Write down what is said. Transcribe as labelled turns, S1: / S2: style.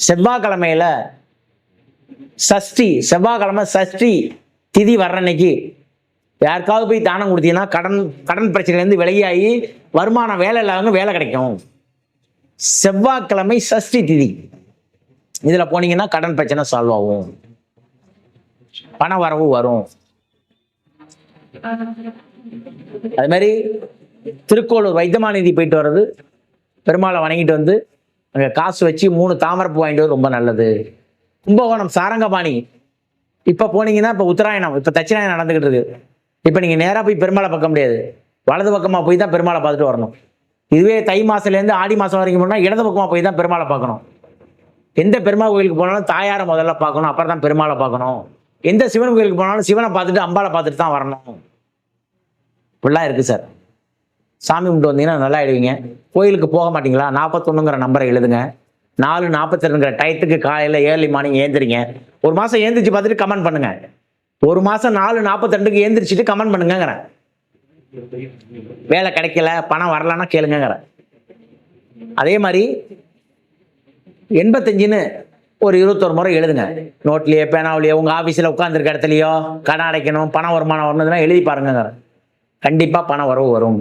S1: செவ்வாய்க்கிழமையில சஷ்டி, செவ்வாய்க்கிழமை சஷ்டி திதி வர்ற அன்னைக்கு யாருக்காவது போய் தானம் கொடுத்தீங்கன்னா கடன் பிரச்சனைலேருந்து விலகியாகி வருமானம், வேலை இல்லாதவங்க வேலை கிடைக்கும். செவ்வாய்க்கிழமை சஷ்டி திதி இதில் போனீங்கன்னா கடன் பிரச்சனை சால்வ் ஆகும், பண வரவு வரும். அது மாதிரி திருக்கோளூர் வைத்தியமாநிதி போயிட்டு வர்றது, பெருமாளை வணங்கிட்டு வந்து அங்கே காசு வச்சு 3 தாமரைப்பூ வாங்கிட்டு வந்து ரொம்ப நல்லது. கும்பகோணம் சாரங்கபாணி இப்போ போனீங்கன்னா, இப்போ உத்தராயணம், இப்போ தட்சிணாயனம் நடந்துகிட்டு இருக்கு. இப்போ நீங்கள் நேராக போய் பெருமாளை பார்க்க முடியாது, வலது பக்கமாக போய் தான் பெருமாளை பார்த்துட்டு வரணும். இதுவே தை மாதத்துலேருந்து ஆடி மாதம் வரைக்கும் போனால் இடது பக்கமாக போய் தான் பெருமாளை பார்க்கணும். எந்த பெருமாள் கோயிலுக்கு போனாலும் தாயாரை முதல்ல பார்க்கணும், அப்புறம் தான் பெருமாளை பார்க்கணும். எந்த சிவன் கோயிலுக்கு போனாலும் சிவனை பார்த்துட்டு அம்பாளை பார்த்துட்டு தான் வரணும். இப்படிலாம் இருக்குது சார். சாமி கும்பிட்டு வந்தீங்கன்னா நல்லா ஆயிடுவீங்க. கோயிலுக்கு போக மாட்டீங்களா? 41ங்கிற நம்பரை எழுதுங்க. 4:42ங்கிற டயத்துக்கு காலையில் ஏர்லி மார்னிங் ஏந்திரிங்க. ஒரு மாதம் ஏந்திரிச்சு பார்த்துட்டு கமெண்ட் பண்ணுங்க. ஒரு மாதம் 4:42க்கு ஏந்திரிச்சிட்டு கமெண்ட் பண்ணுங்கிறேன். வேலை கிடைக்கல, பணம் வரலன்னா கேளுங்கிறேன். அதே மாதிரி 85ன்னு ஒரு 21 முறை எழுதுங்க. நோட்லேயே, பேனாவிலையோ, உங்கள் ஆஃபீஸில் உட்காந்துருக்க இடத்துலையோ, கடன் அடைக்கணும், பணம் வருமானம் வரணுதுன்னா எழுதி பாருங்கிறேன். கண்டிப்பாக பணம் வரவு வரும்.